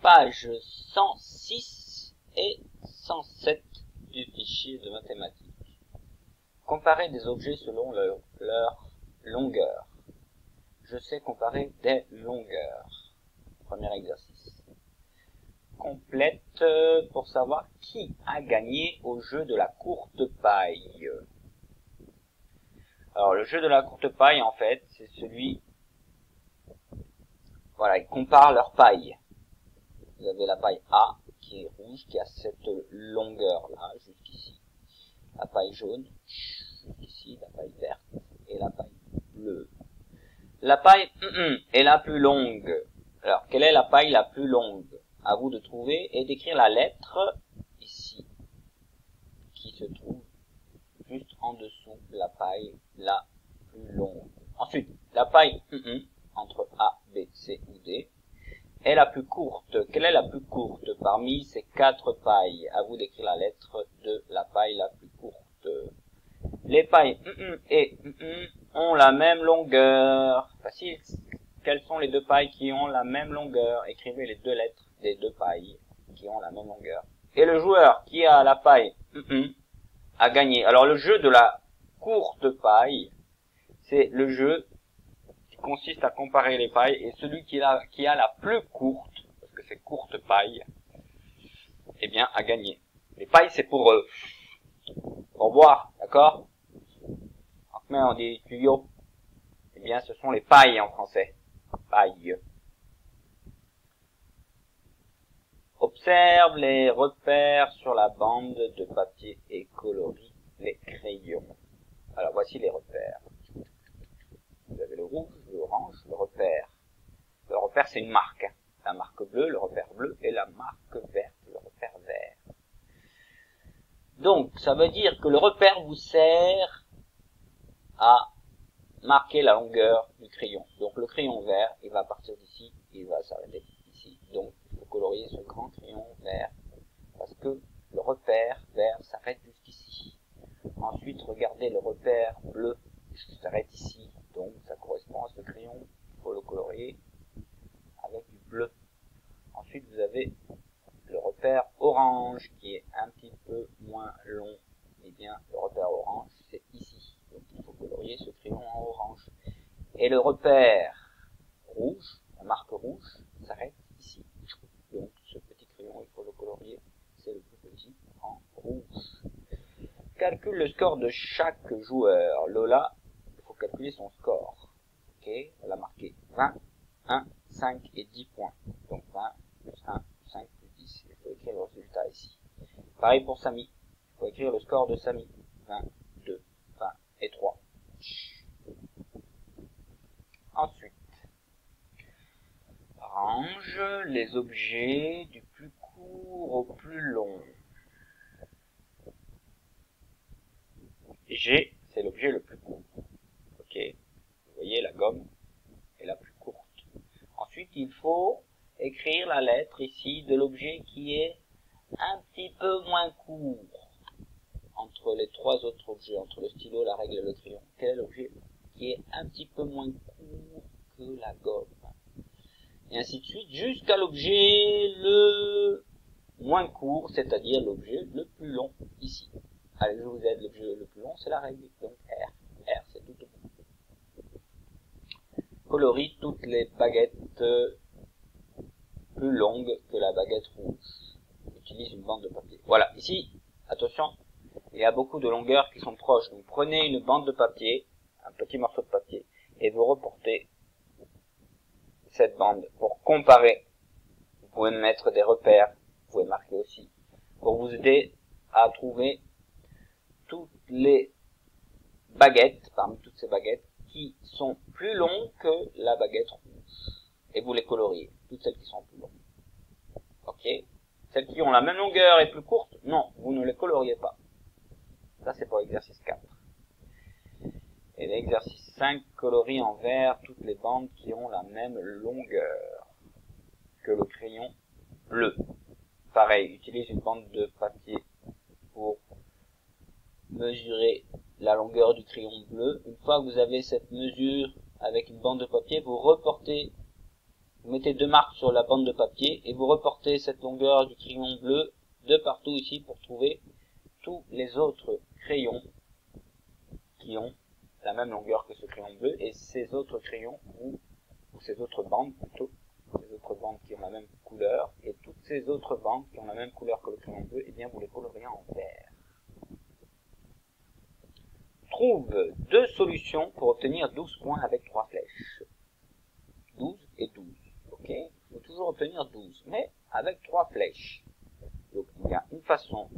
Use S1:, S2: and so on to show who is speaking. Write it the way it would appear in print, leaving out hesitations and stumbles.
S1: page 106 et 107 du fichier de mathématiques. Comparer des objets selon leur longueur. Je sais comparer des longueurs. Premier exercice. Complète pour savoir qui a gagné au jeu de la courte paille. Alors le jeu de la courte paille, en fait, c'est celui... Voilà, ils comparent leur paille. Vous avez la paille A qui est rouge, qui a cette longueur-là, jusqu'ici. La paille jaune, jusqu'ici, la paille verte et la paille bleue. La paille est la plus longue. Alors, quelle est la paille la plus longue? À vous de trouver et d'écrire la lettre ici, qui se trouve juste en dessous de la paille la plus longue. Ensuite, la paille entre A, B, C ou D est la plus courte. Quelle est la plus courte parmi ces quatre pailles? À vous d'écrire la lettre de la paille la plus courte. Les pailles et ont la même longueur. Facile. Quelles sont les deux pailles qui ont la même longueur? Écrivez les deux lettres des deux pailles qui ont la même longueur. Et le joueur qui a la paille a gagné. Alors le jeu de la courte paille, c'est le jeu qui consiste à comparer les pailles, et celui qui a la plus courte, parce que c'est courte paille, eh bien a gagné. Les pailles c'est pour boire, d'accord? Enfin, on dit tuyaux. Eh bien ce sont les pailles en français. Paille. Observe les repères sur la bande de papier et colorie les crayons. Alors voici les repères. Vous avez le rouge, l'orange, le repère. Le repère c'est une marque. La marque bleue, le repère bleu, et la marque verte, le repère vert. Donc ça veut dire que le repère vous sert à marquer la longueur du crayon. Donc le crayon vert, il va partir d'ici, il va s'arrêter ici. Donc il faut colorier ce grand crayon vert parce que le repère vert s'arrête jusqu'ici. Ensuite, regardez le repère bleu qui s'arrête ici. Donc ça correspond à ce crayon. Il faut le colorier avec du bleu. Ensuite, vous avez le repère orange qui est un petit peu moins long. Eh bien, le repère orange, c'est ici. Donc il faut colorier ce crayon en orange. Et le repère rouge, la marque rouge, s'arrête ici. Donc ce petit crayon, il faut le colorier, c'est le plus petit, en rouge. Calcule le score de chaque joueur. Lola, il faut calculer son score. Ok, elle a marqué 20, 1, 5 et 10 points. Donc 20 plus 1 plus 5 plus 10. Il faut écrire le résultat ici. Pareil pour Samy. Il faut écrire le score de Samy. 20, 2, 20 et 3. Ensuite, range les objets du plus court au plus long. G, c'est l'objet le plus court. Ok, vous voyez, la gomme est la plus courte. Ensuite, il faut écrire la lettre ici de l'objet qui est un petit peu moins court entre les trois autres objets, entre le stylo, la règle et le crayon. Quel est l'objet qui est un petit peu moins court que la gomme? Et ainsi de suite, jusqu'à l'objet le moins court, c'est-à-dire l'objet le plus long, ici. Allez, je vous aide, l'objet le plus long, c'est la règle, donc R. R, c'est tout au bout. Colorie toutes les baguettes plus longues que la baguette rouge. Utilise une bande de papier. Voilà, ici, attention, il y a beaucoup de longueurs qui sont proches. Donc prenez une bande de papier, un petit morceau de papier, et vous reportez cette bande pour comparer. Vous pouvez mettre des repères, vous pouvez marquer aussi, pour vous aider à trouver toutes les baguettes, parmi toutes ces baguettes, qui sont plus longues que la baguette rouge. Et vous les coloriez, toutes celles qui sont plus longues. Ok? Celles qui ont la même longueur et plus courtes, non, vous ne les coloriez pas. Ça c'est pour l'exercice 4. Et l'exercice 5, colorie en vert toutes les bandes qui ont la même longueur que le crayon bleu. Pareil, utilise une bande de papier pour mesurer la longueur du crayon bleu. Une fois que vous avez cette mesure avec une bande de papier, vous reportez Vous mettez 2 marques sur la bande de papier et vous reportez cette longueur du crayon bleu de partout ici pour trouver tous les autres crayons qui ont la même longueur que ce crayon bleu, et ces autres crayons ou ces autres bandes plutôt, ces autres bandes qui ont la même couleur, et toutes ces autres bandes qui ont la même couleur que le crayon bleu, et bien vous les coloriez en vert. Trouve 2 solutions pour obtenir 12 points avec 3 flèches. 12 et 12. Ok, il faut toujours obtenir 12, mais avec 3 flèches. Donc il y a une façon